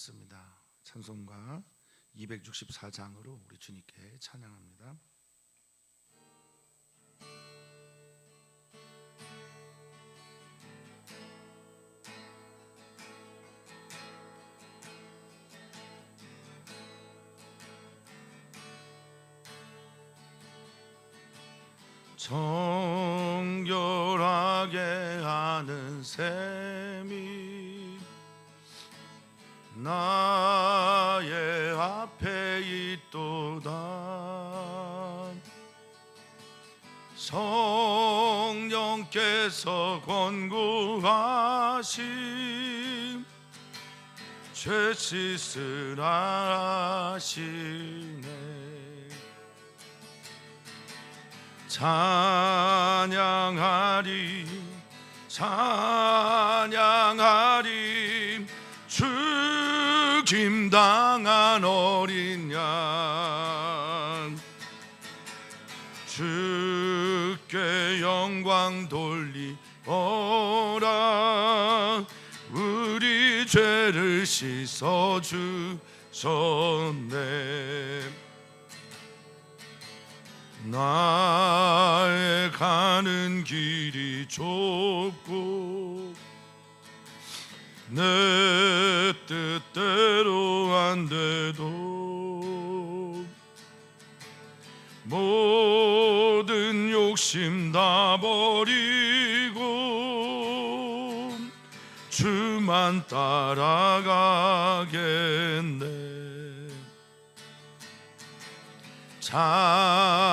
하겠습니다. 찬송가 264장으로 우리 주님께 찬양합니다. 정결하게 하는 셈이 나의 앞에 있도다. 성령께서 권고하심 죄 씻으라 하시네. 찬양하리 찬양하리 죽임당한 어린 양 주께 영광 돌리어라. 우리 죄를 씻어주셨네. 나의 가는 길이 좁고 내 뜻대로 안 돼도 모든 욕심 다 버리고 주만 따라가겠네.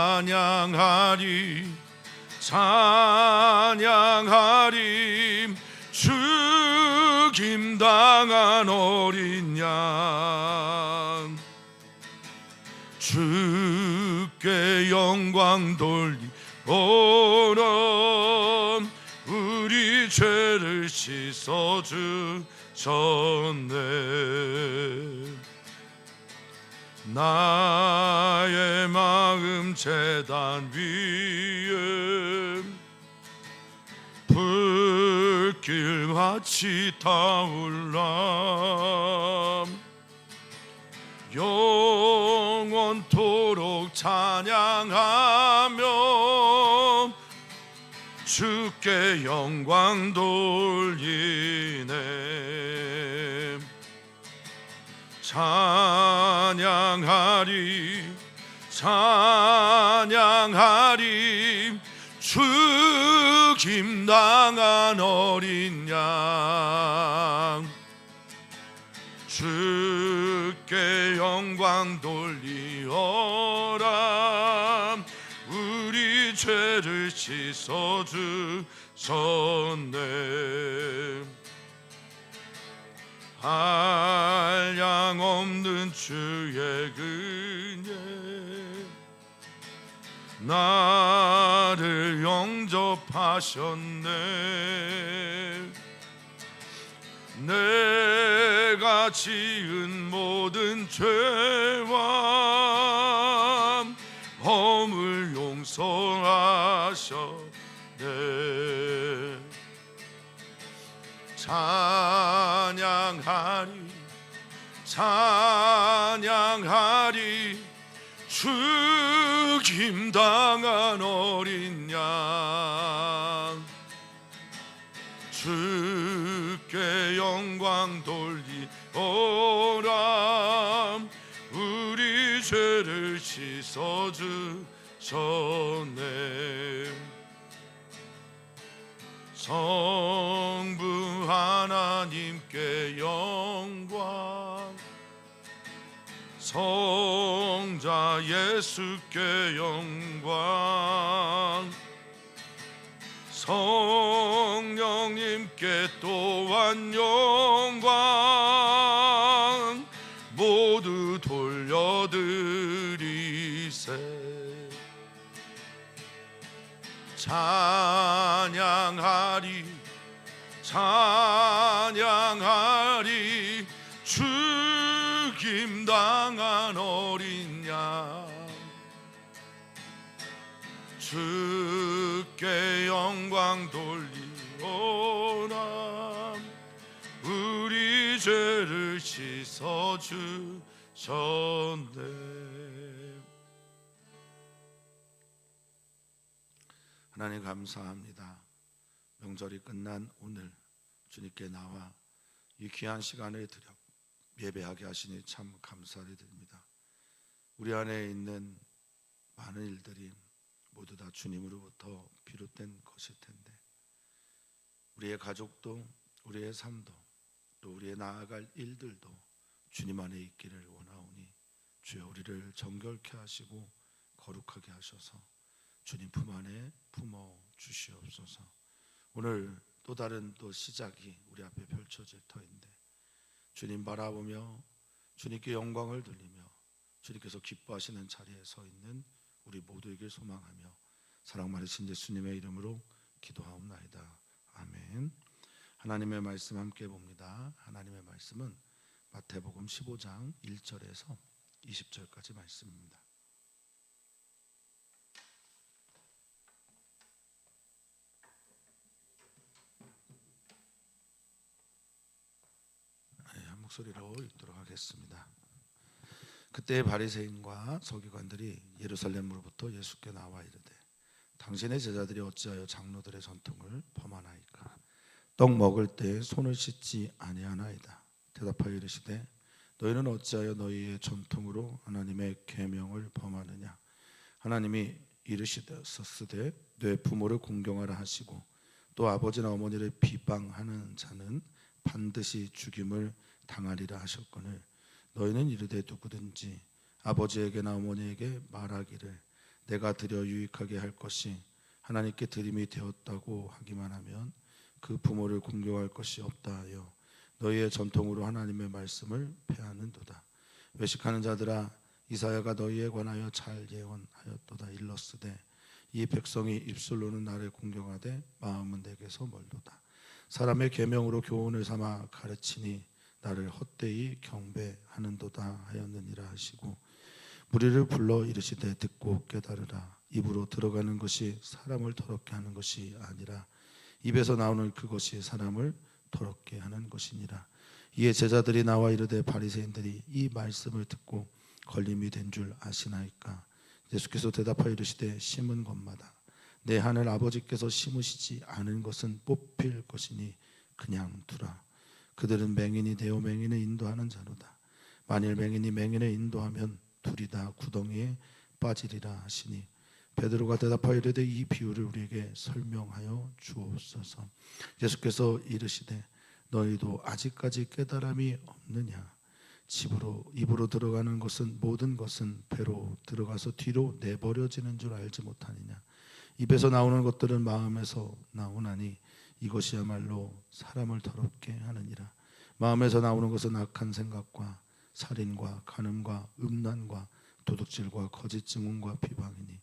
찬양하리 찬양하리 죽임당한 어린 양 주께 영광 돌리어라. 우리 죄를 씻어주셨네. 나의 마음 제단 위에 불길같이 타올라. 영원토록 찬양하며 주께 영광 돌리네. 찬양하리 찬양하리 죽임당한 어린 양 주께 영광 돌리어라. 우리 죄를 씻어주셨네. 한량 없는 주의 은혜 나를 영접하셨네. 내가 지은 모든 죄와 허물 용서하셨네. 찬양하리 찬양하리 죽임당한 어린 양 주께 영광 돌리어라. 우리 죄를 씻어주셨네. 성부 하나님께 영광 성자 예수께 영광 성령님께 또한 영광 모두 돌려드리세. 찬양하리 찬양하리 죽임당한 어린 양 주께 영광 돌리오라. 우리 죄를 씻어 주셨네. 하나님 감사합니다. 명절이 끝난 오늘 주님께 나와 이 귀한 시간을 드려 예배하게 하시니 참 감사를 드립니다. 우리 안에 있는 많은 일들이 모두 다 주님으로부터 비롯된 것일 텐데, 우리의 가족도, 우리의 삶도, 또 우리의 나아갈 일들도 주님 안에 있기를 원하오니 주여 우리를 정결케 하시고 거룩하게 하셔서 주님 품 안에 품어 주시옵소서. 오늘 또 다른 또 시작이 우리 앞에 펼쳐질 터인데, 주님 바라보며 주님께 영광을 돌리며 주님께서 기뻐하시는 자리에 서 있는 우리 모두에게 소망하며 사랑 많으신 예수님의 이름으로 기도하옵나이다. 아멘. 하나님의 말씀 함께 봅니다. 하나님의 말씀은 마태복음 15장 1절에서 20절까지 말씀입니다. 한 목소리로 읽도록 하겠습니다. 그때 바리새인과 서기관들이 예루살렘으로부터 예수께 나와 이르되, 당신의 제자들이 어찌하여 장로들의 전통을 범하나이까? 떡 먹을 때 손을 씻지 아니하나이다. 대답하여 이르시되, 너희는 어찌하여 너희의 전통으로 하나님의 계명을 범하느냐? 하나님이 이르시되 내 부모를 공경하라 하시고 또 아버지나 어머니를 비방하는 자는 반드시 죽임을 당하리라 하셨거늘, 너희는 이르되 누구든지 아버지에게나 어머니에게 말하기를 내가 드려 유익하게 할 것이 하나님께 드림이 되었다고 하기만 하면 그 부모를 공경할 것이 없다 하여 너희의 전통으로 하나님의 말씀을 폐하는도다. 외식하는 자들아, 이사야가 너희에 관하여 잘 예언하였도다. 일렀으되 이 백성이 입술로는 나를 공경하되 마음은 내게서 멀도다. 사람의 계명으로 교훈을 삼아 가르치니 나를 헛되이 경배하는도다 하였느니라 하시고, 무리를 불러 이르시되 듣고 깨달으라. 입으로 들어가는 것이 사람을 더럽게 하는 것이 아니라 입에서 나오는 그것이 사람을 더럽게 하는 것이니라. 이에 제자들이 나와 이르되, 바리새인들이 이 말씀을 듣고 걸림이 된 줄 아시나이까? 예수께서 대답하여 이르시되, 심은 것마다 내 하늘 아버지께서 심으시지 않은 것은 뽑힐 것이니 그냥 두라. 그들은 맹인이 되어 맹인을 인도하는 자로다. 만일 맹인이 맹인을 인도하면 둘이 다 구덩이에 빠지리라 하시니, 베드로가 대답하여 이르되, 이 비유를 우리에게 설명하여 주옵소서. 예수께서 이르시되, 너희도 아직까지 깨달음이 없느냐? 입으로 들어가는 것은 모든 것은 배로 들어가서 뒤로 내버려지는 줄 알지 못하느냐? 입에서 나오는 것들은 마음에서 나오나니 이것이야말로 사람을 더럽게 하느니라. 마음에서 나오는 것은 악한 생각과 살인과 간음과 음란과 도둑질과 거짓 증언과 비방이니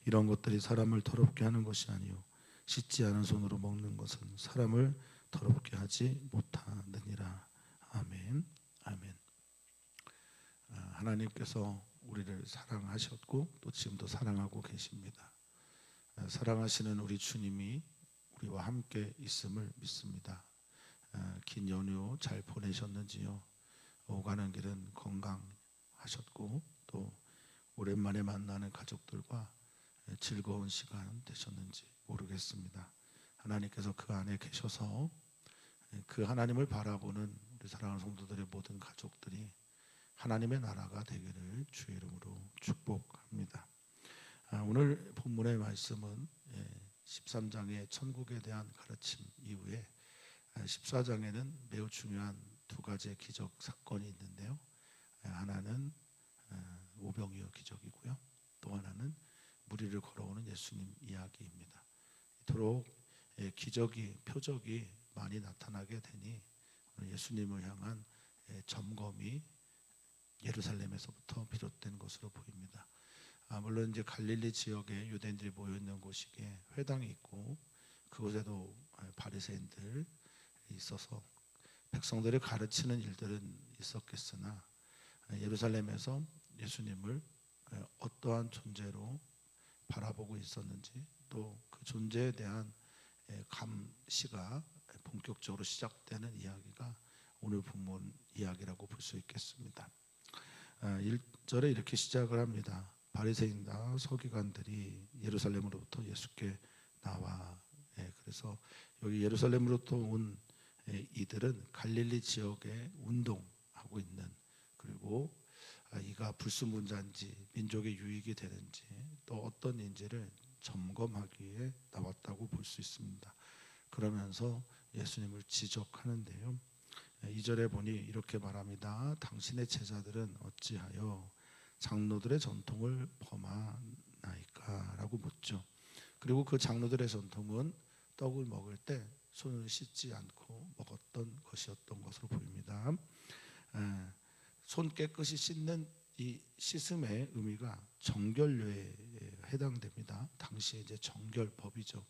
이런 것들이 사람을 더럽게 하는 것이 아니요 씻지 않은 손으로 먹는 것은 사람을 더럽게 하지 못하느니라. 아멘. 아멘. 하나님께서 우리를 사랑하셨고 또 지금도 사랑하고 계십니다. 사랑하시는 우리 주님이 우리와 함께 있음을 믿습니다. 긴 연휴 잘 보내셨는지요? 오가는 길은 건강하셨고 또 오랜만에 만나는 가족들과 즐거운 시간 되셨는지 모르겠습니다. 하나님께서 그 안에 계셔서 그 하나님을 바라보는 우리 사랑하는 성도들의 모든 가족들이 하나님의 나라가 되기를 주의 이름으로 축복합니다. 오늘 본문의 말씀은 13장의 천국에 대한 가르침 이후에 14장에는 매우 중요한 두 가지의 기적 사건이 있는데요. 하나는 오병이어 기적이고요. 또 하나는 무리를 걸어오는 예수님 이야기입니다. 이토록 기적이 표적이 많이 나타나게 되니 예수님을 향한 점검이 예루살렘에서부터 비롯된 것으로 보입니다. 물론 이제 갈릴리 지역에 유대인들이 모여 있는 곳이기에 회당이 있고 그곳에도 바리새인들이 있어서 백성들을 가르치는 일들은 있었겠으나 예루살렘에서 예수님을 어떠한 존재로 바라보고 있었는지 또 그 존재에 대한 감시가 본격적으로 시작되는 이야기가 오늘 본문 이야기라고 볼 수 있겠습니다. 1절에 이렇게 시작을 합니다. 바리새인과 서기관들이 예루살렘으로부터 예수께 나와. 그래서 여기 예루살렘으로부터 온 이들은 갈릴리 지역에 운동하고 있는, 그리고 이가 불순분자인지 민족의 유익이 되는지 또 어떤인지를 점검하기 위해 나왔다고 볼 수 있습니다. 그러면서 예수님을 지적하는데요. 2절에 보니 이렇게 말합니다. 당신의 제자들은 어찌하여 장로들의 전통을 범하나이까? 라고 묻죠. 그리고 그 장로들의 전통은 떡을 먹을 때 손을 씻지 않고 먹었던 것이었던 것으로 보입니다. 손 깨끗이 씻는 이 씻음의 의미가 정결례에 해당됩니다. 당시에 이제 정결법이죠.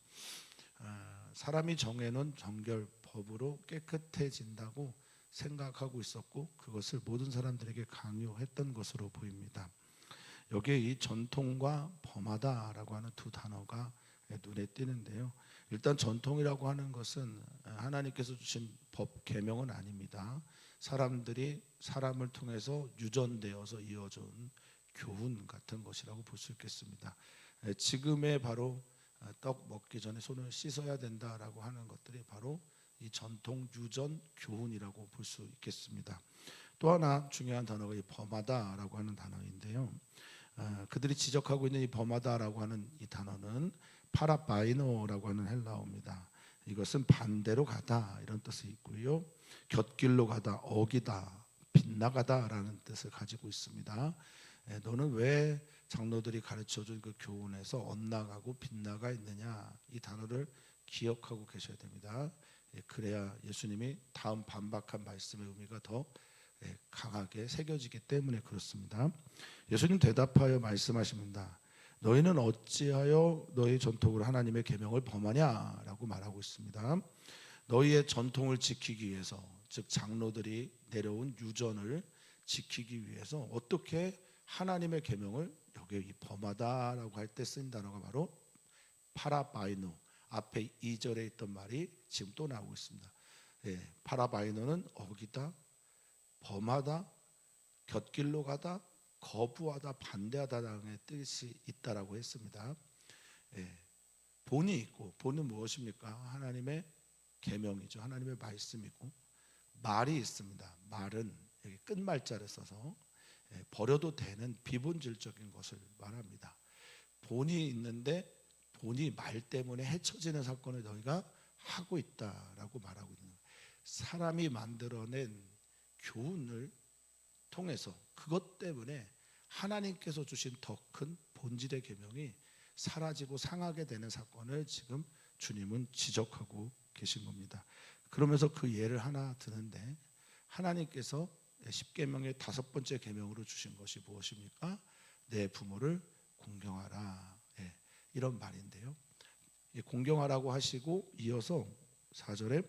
사람이 정해놓은 정결법으로 깨끗해진다고 생각하고 있었고 그것을 모든 사람들에게 강요했던 것으로 보입니다. 여기에 이 전통과 범하다라고 하는 두 단어가 눈에 띄는데요. 일단 전통이라고 하는 것은 하나님께서 주신 법 계명은 아닙니다. 사람들이 사람을 통해서 유전되어서 이어져온 교훈 같은 것이라고 볼 수 있겠습니다. 지금의 바로 떡 먹기 전에 손을 씻어야 된다라고 하는 것들이 바로 이 전통 유전 교훈이라고 볼 수 있겠습니다. 또 하나 중요한 단어가 이 범하다라고 하는 단어인데요. 그들이 지적하고 있는 이 범하다라고 하는 이 단어는 파라바이노라고 하는 헬라어입니다. 이것은 반대로 가다 이런 뜻이 있고요. 곁길로 가다, 어기다, 빗나가다라는 뜻을 가지고 있습니다. 너는 왜 장로들이 가르쳐준 그 교훈에서 엇나가고 빗나가 있느냐, 이 단어를 기억하고 계셔야 됩니다. 그래야 예수님이 다음 반박한 말씀의 의미가 더 강하게 새겨지기 때문에 그렇습니다. 예수님 대답하여 말씀하십니다. 너희는 어찌하여 너희 전통으로 하나님의 계명을 범하냐라고 말하고 있습니다. 너희의 전통을 지키기 위해서, 즉 장로들이 내려온 유전을 지키기 위해서 어떻게 하나님의 계명을, 여기 이 범하다라고 할 때 쓴 단어가 바로 파라바이노, 앞에 2절에 있던 말이 지금 또 나오고 있습니다. 파라바이노는 어기다, 범하다, 곁길로 가다, 거부하다, 반대하다라는 뜻이 있다라고 했습니다. 본이 있고, 본은 무엇입니까? 하나님의 계명이죠. 하나님의 말씀이고, 말이 있습니다. 말은 여기 끝말자를 써서 버려도 되는 비본질적인 것을 말합니다. 본이 있는데 본이 말 때문에 헤쳐지는 사건을 너희가 하고 있다라고 말하고 있는 거예요. 사람이 만들어낸 교훈을 통해서 그것 때문에 하나님께서 주신 더 큰 본질의 계명이 사라지고 상하게 되는 사건을 지금 주님은 지적하고 계신 겁니다. 그러면서 그 예를 하나 드는데, 하나님께서 십계명의 5번째 계명으로 주신 것이 무엇입니까? 내 부모를 공경하라, 이런 말인데요. 공경하라고 하시고 이어서 4절에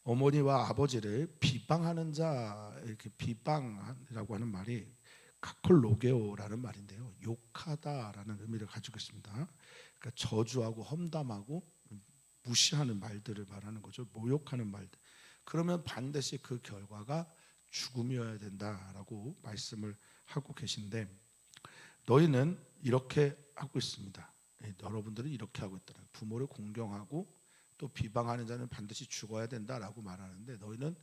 어머니와 아버지를 비방하는 자, 이렇게 비방이라고 하는 말이 카콜로게오라는 말인데요. 욕하다라는 의미를 가지고 있습니다. 그러니까 저주하고 험담하고 무시하는 말들을 말하는 거죠. 모욕하는 말들. 그러면 반드시 그 결과가 죽음이어야 된다라고 말씀을 하고 계신데, 너희는 이렇게 하고 있습니다. 여러분들은 이렇게 하고 있더라. 부모를 공경하고 또 비방하는 자는 반드시 죽어야 된다라고 말하는데, 너희는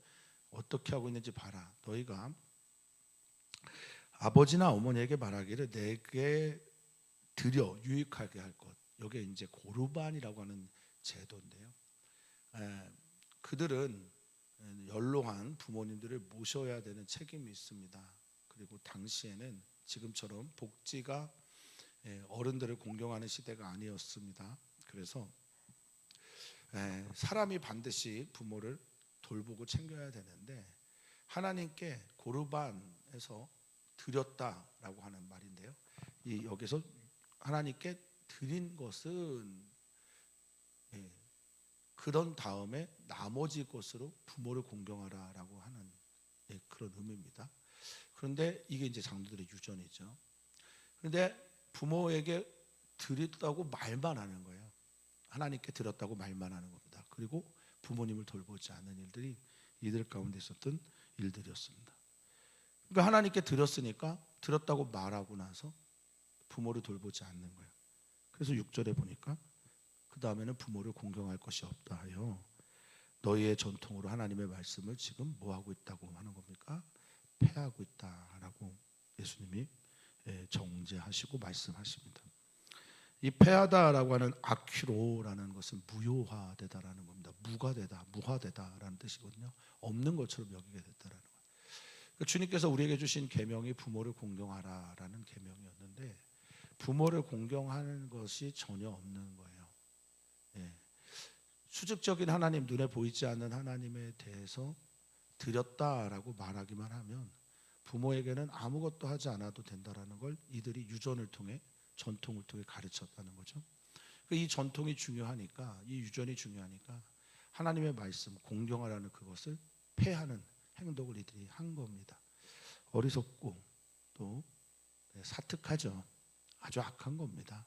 어떻게 하고 있는지 봐라. 너희가 아버지나 어머니에게 말하기를 내게 드려 유익하게 할 것. 이게 이제 고르반이라고 하는 제도인데요. 그들은 연로한 부모님들을 모셔야 되는 책임이 있습니다. 그리고 당시에는 지금처럼 복지가 어른들을 공경하는 시대가 아니었습니다. 그래서 사람이 반드시 부모를 돌보고 챙겨야 되는데, 하나님께 고르반에서 드렸다라고 하는 말인데요. 여기서 하나님께 드린 것은 그런 다음에 나머지 것으로 부모를 공경하라라고 하는 그런 의미입니다. 그런데 이게 이제 장로들의 유전이죠. 그런데 부모에게 드렸다고 말만 하는 거예요. 하나님께 드렸다고 말만 하는 겁니다. 그리고 부모님을 돌보지 않는 일들이 이들 가운데 있었던 일들이었습니다. 그러니까 하나님께 드렸으니까 드렸다고 말하고 나서 부모를 돌보지 않는 거예요. 그래서 6절에 보니까 그 다음에는 부모를 공경할 것이 없다 하여 너희의 전통으로 하나님의 말씀을 지금 뭐하고 있다고 하는 겁니까? 폐하고 있다라고 예수님이 정죄하시고 말씀하십니다. 이 폐하다라고 하는 아큐로라는 것은 무효화되다라는 겁니다. 무가되다, 무화되다라는 뜻이거든요. 없는 것처럼 여기게 됐다라는 거예요. 그러니까 주님께서 우리에게 주신 계명이 부모를 공경하라라는 계명이었는데 부모를 공경하는 것이 전혀 없는 거예요. 수직적인 하나님, 눈에 보이지 않는 하나님에 대해서 드렸다라고 말하기만 하면 부모에게는 아무것도 하지 않아도 된다라는 걸 이들이 유전을 통해, 전통을 통해 가르쳤다는 거죠. 이 전통이 중요하니까, 이 유전이 중요하니까 하나님의 말씀, 공경하라는 그것을 폐하는 행동을 이들이 한 겁니다. 어리석고 또 사특하죠. 아주 악한 겁니다.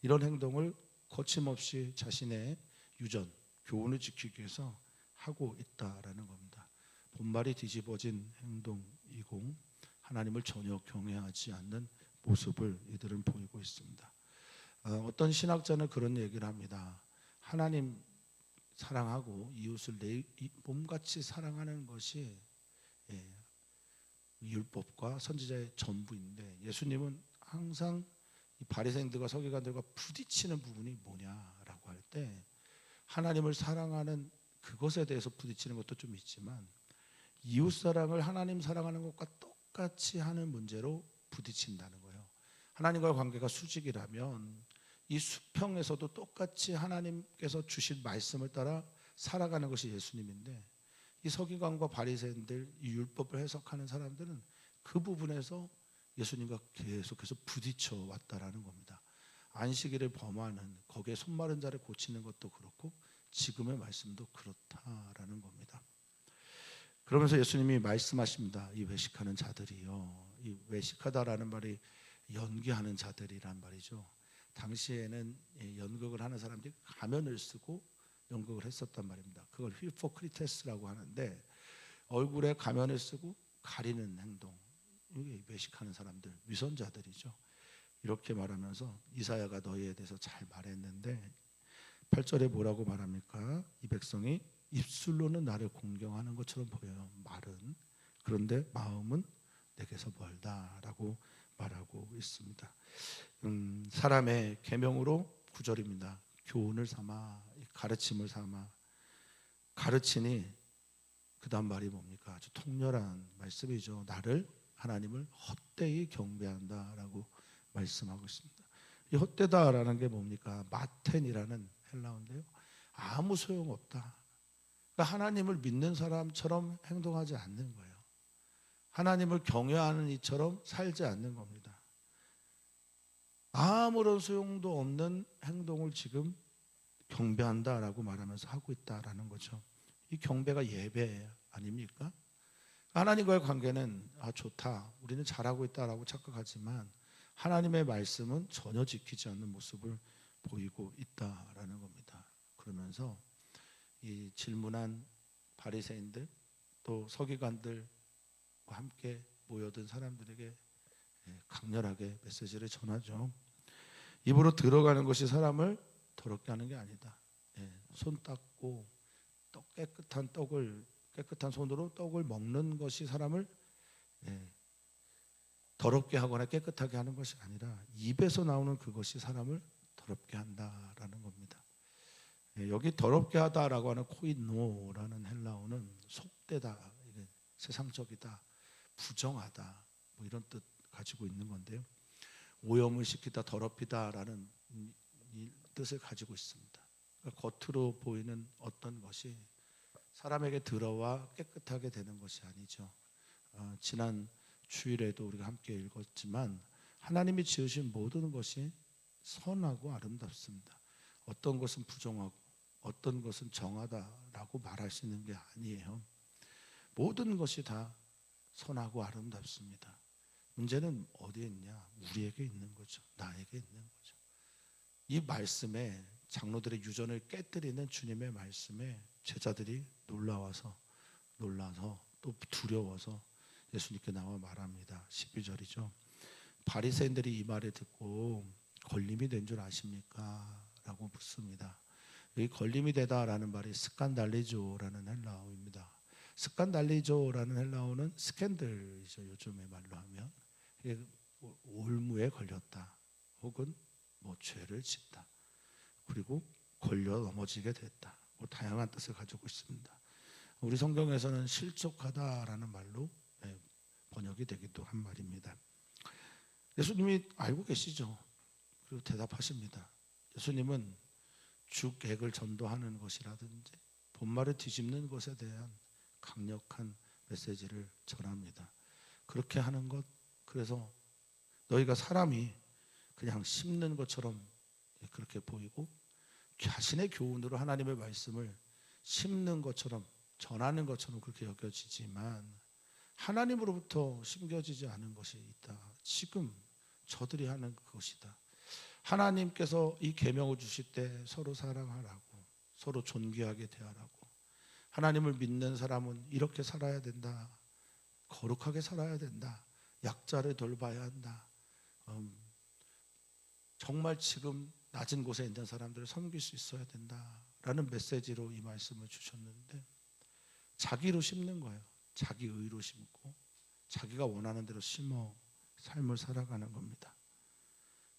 이런 행동을 거침없이 자신의 유전, 교훈을 지키기 위해서 하고 있다라는 겁니다. 본말이 뒤집어진 행동이고 하나님을 전혀 경외하지 않는 모습을 이들은 보이고 있습니다. 어떤 신학자는 그런 얘기를 합니다. 하나님 사랑하고 이웃을 내 몸같이 사랑하는 것이 율법과 선지자의 전부인데 예수님은 항상 이 바리새인들과 서기관들과 부딪히는 부분이 뭐냐라고 할 때 하나님을 사랑하는 그것에 대해서 부딪히는 것도 좀 있지만 이웃 사랑을 하나님 사랑하는 것과 똑같이 하는 문제로 부딪힌다는 거예요. 하나님과의 관계가 수직이라면 이 수평에서도 똑같이 하나님께서 주신 말씀을 따라 살아가는 것이 예수님인데 이 서기관과 바리새인들, 이 율법을 해석하는 사람들은 그 부분에서 예수님과 계속해서 부딪혀 왔다라는 겁니다. 안식일을 범하는, 거기에 손마른 자를 고치는 것도 그렇고 지금의 말씀도 그렇다라는 겁니다. 그러면서 예수님이 말씀하십니다. 이 외식하는 자들이요. 이 외식하다라는 말이 연기하는 자들이란 말이죠. 당시에는 연극을 하는 사람들이 가면을 쓰고 연극을 했었단 말입니다. 그걸 히포크리테스라고 하는데 얼굴에 가면을 쓰고 가리는 행동, 이게 외식하는 사람들, 위선자들이죠. 이렇게 말하면서 이사야가 너희에 대해서 잘 말했는데 8절에 뭐라고 말합니까? 이 백성이 입술로는 나를 공경하는 것처럼 보여요. 말은. 그런데 마음은 내게서 멀다라고 말하고 있습니다. 사람의 계명으로 9절입니다. 교훈을 삼아, 가르침을 삼아. 가르치니 그 다음 말이 뭡니까? 아주 통렬한 말씀이죠. 나를, 하나님을 헛되이 경배한다라고 말씀하고 있습니다. 이 헛되다라는 게 뭡니까? 마텐이라는 헬라어인데요. 아무 소용없다. 그러니까 하나님을 믿는 사람처럼 행동하지 않는 거예요. 하나님을 경외하는 이처럼 살지 않는 겁니다. 아무런 소용도 없는 행동을 지금 경배한다라고 말하면서 하고 있다라는 거죠. 이 경배가 예배 아닙니까? 하나님과의 관계는 좋다, 우리는 잘하고 있다라고 착각하지만 하나님의 말씀은 전혀 지키지 않는 모습을 보이고 있다라는 겁니다. 그러면서 이 질문한 바리새인들 또 서기관들과 함께 모여든 사람들에게 강렬하게 메시지를 전하죠. 입으로 들어가는 것이 사람을 더럽게 하는 게 아니다. 손 닦고 깨끗한 손으로 떡을 먹는 것이 사람을 더럽게 하거나 깨끗하게 하는 것이 아니라 입에서 나오는 그것이 사람을 더럽게 한다라는 겁니다. 여기 더럽게 하다라고 하는 코이노라는 헬라어는 속되다, 세상적이다, 부정하다 뭐 이런 뜻 가지고 있는 건데요. 오염을 시키다, 더럽히다라는 이 뜻을 가지고 있습니다. 그러니까 겉으로 보이는 어떤 것이 사람에게 들어와 깨끗하게 되는 것이 아니죠. 지난 주일에도 우리가 함께 읽었지만 하나님이 지으신 모든 것이 선하고 아름답습니다. 어떤 것은 부정하고 어떤 것은 정하다라고 말할 수 있는 게 아니에요. 모든 것이 다 선하고 아름답습니다. 문제는 어디에 있냐? 우리에게 있는 거죠. 나에게 있는 거죠. 이 말씀에, 장로들의 유전을 깨뜨리는 주님의 말씀에 제자들이 놀라워서 놀라서 또 두려워서 예수님께 나와 말합니다. 12절이죠. 바리새인들이 이 말을 듣고 걸림이 된 줄 아십니까? 라고 묻습니다. 여기 걸림이 되다라는 말이 스칸달리조라는 헬라어입니다. 스칸달리조라는 헬라어는 스캔들이죠. 요즘의 말로 하면 올무에 걸렸다 혹은 뭐 죄를 짓다 그리고 걸려 넘어지게 됐다, 뭐 다양한 뜻을 가지고 있습니다. 우리 성경에서는 실족하다라는 말로 번역이 되기도 한 말입니다. 예수님이 알고 계시죠. 그리고 대답하십니다. 예수님은 주객을 전도하는 것이라든지 본말을 뒤집는 것에 대한 강력한 메시지를 전합니다. 그렇게 하는 것, 그래서 너희가 사람이 그냥 씹는 것처럼 그렇게 보이고 자신의 교훈으로 하나님의 말씀을 씹는 것처럼 전하는 것처럼 그렇게 여겨지지만 하나님으로부터 심겨지지 않은 것이 있다. 지금 저들이 하는 것이다. 하나님께서 이 계명을 주실 때 서로 사랑하라고, 서로 존귀하게 대하라고, 하나님을 믿는 사람은 이렇게 살아야 된다, 거룩하게 살아야 된다, 약자를 돌봐야 한다, 정말 지금 낮은 곳에 있는 사람들을 섬길 수 있어야 된다라는 메시지로 이 말씀을 주셨는데 자기로 심는 거예요. 자기 의로 심고 자기가 원하는 대로 심어 삶을 살아가는 겁니다.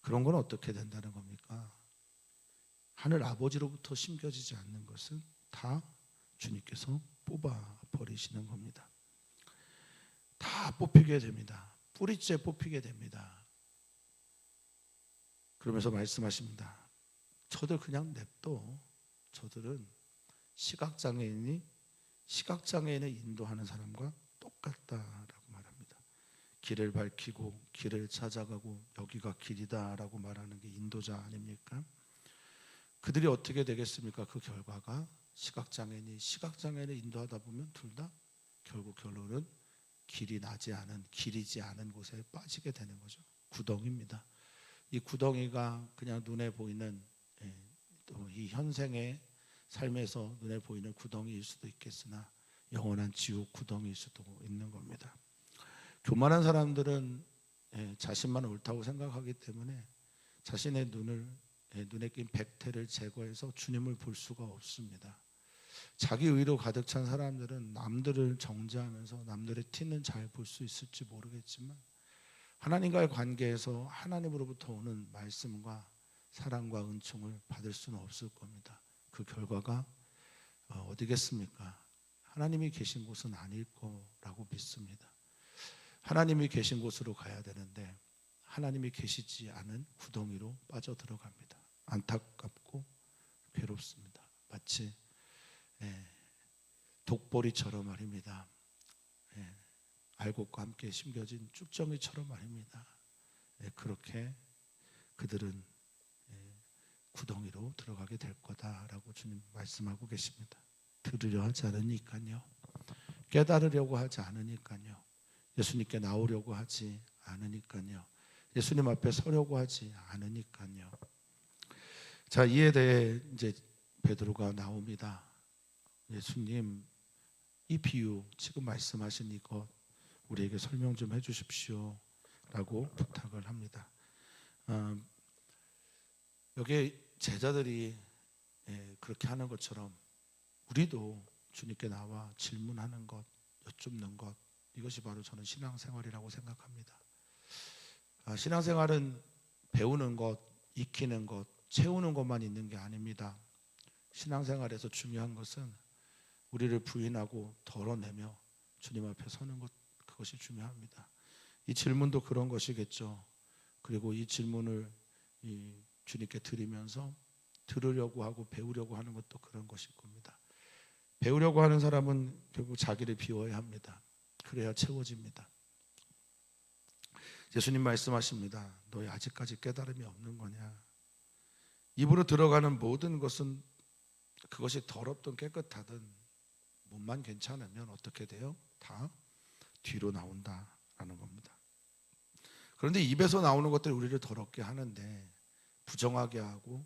그런 건 어떻게 된다는 겁니까? 하늘 아버지로부터 심겨지지 않는 것은 다 주님께서 뽑아 버리시는 겁니다. 다 뽑히게 됩니다. 뿌리째 뽑히게 됩니다. 그러면서 말씀하십니다. 저들 그냥 냅둬. 저들은 시각장애인을 인도하는 사람과 똑같다라고 말합니다. 길을 밝히고 길을 찾아가고 여기가 길이다라고 말하는 게 인도자 아닙니까? 그들이 어떻게 되겠습니까? 그 결과가 시각장애인을 인도하다 보면 둘 다 결국 결론은 길이지 않은 곳에 빠지게 되는 거죠. 구덩이입니다. 이 구덩이가 그냥 눈에 보이는 또 이 현생의 삶에서 눈에 보이는 구덩이일 수도 있겠으나 영원한 지옥 구덩이일 수도 있는 겁니다. 교만한 사람들은 자신만 옳다고 생각하기 때문에 자신의 눈에 낀 백태를 제거해서 주님을 볼 수가 없습니다. 자기 의로 가득 찬 사람들은 남들을 정죄하면서 남들의 티는 잘 볼 수 있을지 모르겠지만 하나님과의 관계에서 하나님으로부터 오는 말씀과 사랑과 은총을 받을 수는 없을 겁니다. 그 결과가 어디겠습니까? 하나님이 계신 곳은 아닐 거라고 믿습니다. 하나님이 계신 곳으로 가야 되는데 하나님이 계시지 않은 구덩이로 빠져들어갑니다. 안타깝고 괴롭습니다. 마치 독보리처럼 말입니다. 알곡과 함께 심겨진 쭉정이처럼 말입니다. 그렇게 그들은 구덩이로 들어가게 될 거다라고 주님 말씀하고 계십니다. 들으려 하지 않으니까요. 깨달으려고 하지 않으니까요. 예수님께 나오려고 하지 않으니까요. 예수님 앞에 서려고 하지 않으니까요. 자, 이에 대해 이제 베드로가 나옵니다. 예수님, 이 비유 지금 말씀하신 이것 우리에게 설명 좀 해주십시오 라고 부탁을 합니다. 여기에 제자들이 그렇게 하는 것처럼 우리도 주님께 나와 질문하는 것, 여쭙는 것, 이것이 바로 저는 신앙생활이라고 생각합니다. 신앙생활은 배우는 것, 익히는 것, 채우는 것만 있는 게 아닙니다. 신앙생활에서 중요한 것은 우리를 부인하고 덜어내며 주님 앞에 서는 것, 그것이 중요합니다. 이 질문도 그런 것이겠죠. 그리고 이 질문을 주님께 드리면서 들으려고 하고 배우려고 하는 것도 그런 것일 겁니다. 배우려고 하는 사람은 결국 자기를 비워야 합니다. 그래야 채워집니다. 예수님 말씀하십니다. 너희 아직까지 깨달음이 없는 거냐? 입으로 들어가는 모든 것은 그것이 더럽든 깨끗하든 몸만 괜찮으면 어떻게 돼요? 다 뒤로 나온다라는 겁니다. 그런데 입에서 나오는 것들이 우리를 더럽게 하는데, 부정하게 하고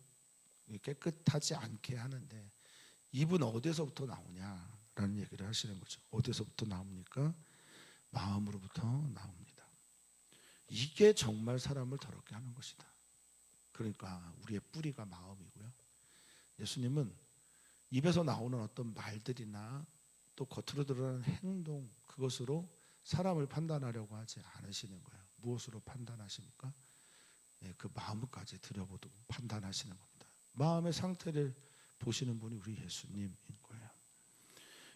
깨끗하지 않게 하는데 입은 어디서부터 나오냐? 라는 얘기를 하시는 거죠. 어디서부터 나옵니까? 마음으로부터 나옵니다. 이게 정말 사람을 더럽게 하는 것이다. 그러니까 우리의 뿌리가 마음이고요. 예수님은 입에서 나오는 어떤 말들이나 또 겉으로 드러나는 행동, 그것으로 사람을 판단하려고 하지 않으시는 거예요. 무엇으로 판단하십니까? 그 마음까지 들여보고 판단하시는 겁니다. 마음의 상태를 보시는 분이 우리 예수님인 거예요.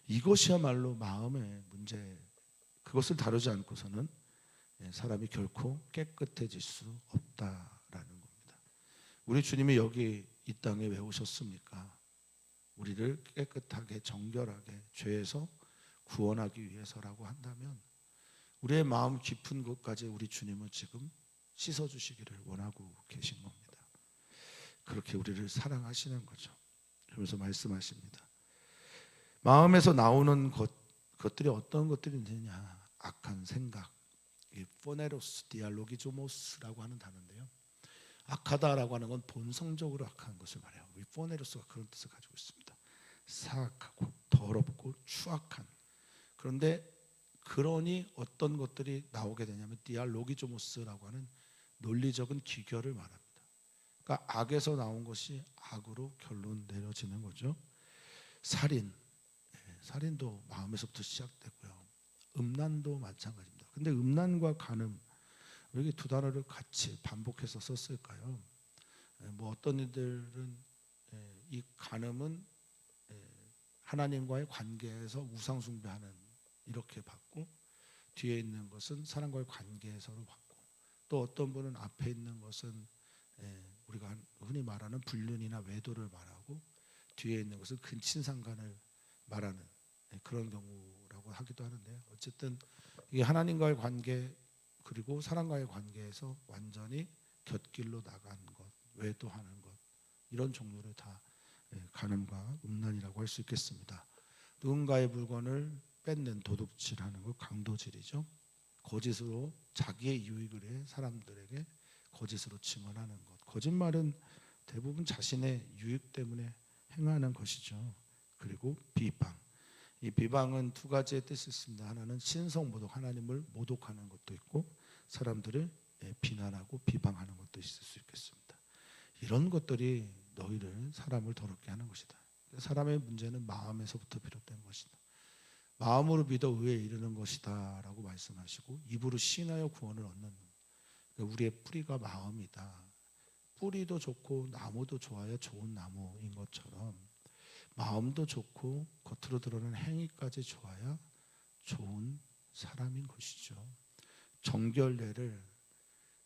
이것이야말로 마음의 문제, 그것을 다루지 않고서는 사람이 결코 깨끗해질 수 없다라는 겁니다. 우리 주님이 여기 이 땅에 왜 오셨습니까? 우리를 깨끗하게 정결하게 죄에서 구원하기 위해서라고 한다면 우리의 마음 깊은 곳까지 우리 주님은 지금 씻어주시기를 원하고 계신 겁니다. 그렇게 우리를 사랑하시는 거죠. 그러면서 말씀하십니다. 마음에서 나오는 것들이 어떤 것들이 되냐? 악한 생각, 포네로스 디알로기조모스라고 하는 단어인데요. 악하다라고 하는 건 본성적으로 악한 것을 말해요. 이 포네로스가 그런 뜻을 가지고 있습니다. 사악하고 더럽고 추악한. 그런데 그러니 어떤 것들이 나오게 되냐면 디알로기조모스라고 하는 논리적인 기결을 말합니다. 그러니까 악에서 나온 것이 악으로 결론 내려지는 거죠. 살인, 살인도 마음에서부터 시작되고요. 음란도 마찬가지입니다. 근데 음란과 간음, 왜 이렇게 두 단어를 같이 반복해서 썼을까요? 뭐 어떤 이들은 이 간음은 하나님과의 관계에서 우상 숭배하는 이렇게 받고, 뒤에 있는 것은 사람과의 관계에서로 받고, 또 어떤 분은 앞에 있는 것은 우리가 흔히 말하는 불륜이나 외도를 말하고, 뒤에 있는 것은 근친상간을 말하는 그런 경우라고 하기도 하는데요. 어쨌든 이게 하나님과의 관계 그리고 사람과의 관계에서 완전히 곁길로 나간 것, 외도하는 것, 이런 종류를 다 간음과 음란이라고 할 수 있겠습니다. 누군가의 물건을 뺏는 도둑질하는 것, 강도질이죠. 거짓으로 자기의 유익을 위해 사람들에게 거짓으로 증언하는 것. 거짓말은 대부분 자신의 유익 때문에 행하는 것이죠. 그리고 비방. 이 비방은 두 가지의 뜻이 있습니다. 하나는 신성 모독, 하나님을 모독하는 것도 있고, 사람들을 비난하고 비방하는 것도 있을 수 있겠습니다. 이런 것들이 너희를, 사람을 더럽게 하는 것이다. 사람의 문제는 마음에서부터 비롯된 것이다. 마음으로 믿어 의에 이르는 것이다 라고 말씀하시고, 입으로 시인하여 구원을 얻는, 우리의 뿌리가 마음이다. 뿌리도 좋고 나무도 좋아야 좋은 나무인 것처럼 마음도 좋고 겉으로 드러나는 행위까지 좋아야 좋은 사람인 것이죠. 정결례를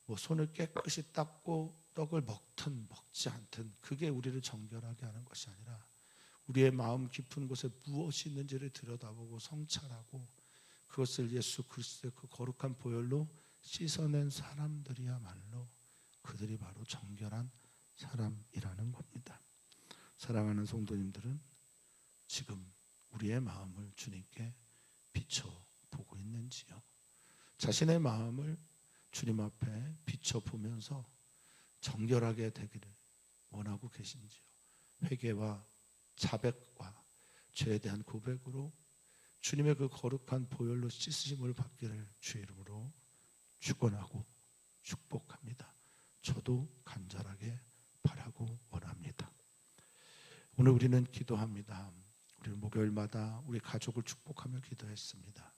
뭐 손을 깨끗이 닦고 떡을 먹든 먹지 않든 그게 우리를 정결하게 하는 것이 아니라, 우리의 마음 깊은 곳에 무엇이 있는지를 들여다보고 성찰하고 그것을 예수 그리스도의 그 거룩한 보혈로 씻어낸 사람들이야말로 그들이 바로 정결한 사람이라는 겁니다. 사랑하는 성도님들은 지금 우리의 마음을 주님께 비춰보고 있는지요? 자신의 마음을 주님 앞에 비춰보면서 정결하게 되기를 원하고 계신지요? 회개와 자백과 죄에 대한 고백으로 주님의 그 거룩한 보혈로 씻으심을 받기를 주의 이름으로 축원하고 축복합니다. 저도 간절하게 바라고 원합니다. 오늘 우리는 기도합니다. 우리는 목요일마다 우리 가족을 축복하며 기도했습니다.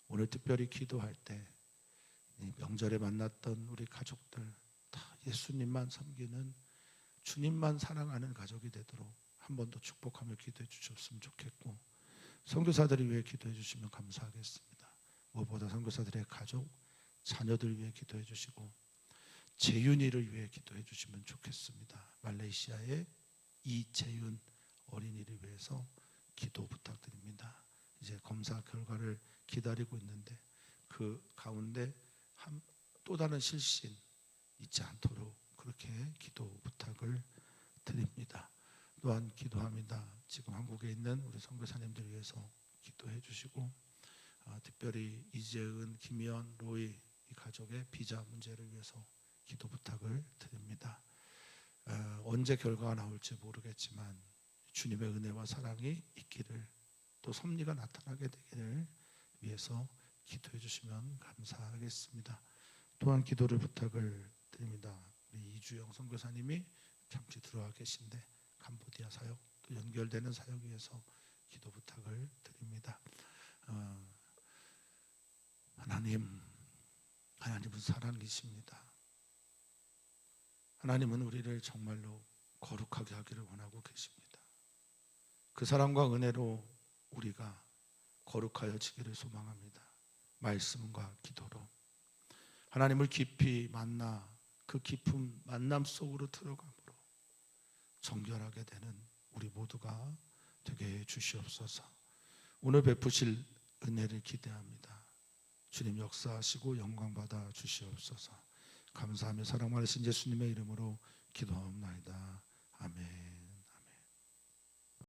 오늘 특별히 기도할 때 명절에 만났던 우리 가족들 다 예수님만 섬기는, 주님만 사랑하는 가족이 되도록 한 번 더 축복하며 기도해 주셨으면 좋겠고, 선교사들을 위해 기도해 주시면 감사하겠습니다. 무엇보다 선교사들의 가족, 자녀들 위해 기도해 주시고 재윤이를 위해 기도해 주시면 좋겠습니다. 말레이시아의 이재윤 어린이를 위해서 기도 부탁드립니다. 이제 검사 결과를 기다리고 있는데 그 가운데 또 다른 실신 있지 않도록 그렇게 기도 부탁을 드립니다. 또한 기도합니다. 지금 한국에 있는 우리 선교사님들 위해서 기도해 주시고, 특별히 이재은, 김희연, 로이 이 가족의 비자 문제를 위해서 기도 부탁을 드립니다. 언제 결과가 나올지 모르겠지만 주님의 은혜와 사랑이 있기를 또 섭리가 나타나게 되기를 위해서 기도해 주시면 감사하겠습니다. 또한 기도를 부탁을 드립니다. 우리 이주영 선교사님이 잠시 들어와 계신데 캄보디아 사역 또 연결되는 사역 위해서 기도 부탁을 드립니다. 하나님은 살아계십니다. 하나님은 우리를 정말로 거룩하게 하기를 원하고 계십니다. 그 사랑과 은혜로 우리가 거룩하여지기를 소망합니다. 말씀과 기도로 하나님을 깊이 만나 그 깊은 만남 속으로 들어감으로 정결하게 되는 우리 모두가 되게 해 주시옵소서. 오늘 베푸실 은혜를 기대합니다. 주님 역사하시고 영광 받아 주시옵소서. 감사하며 사랑 많으신 예수님의 이름으로 기도하옵나이다. 아멘.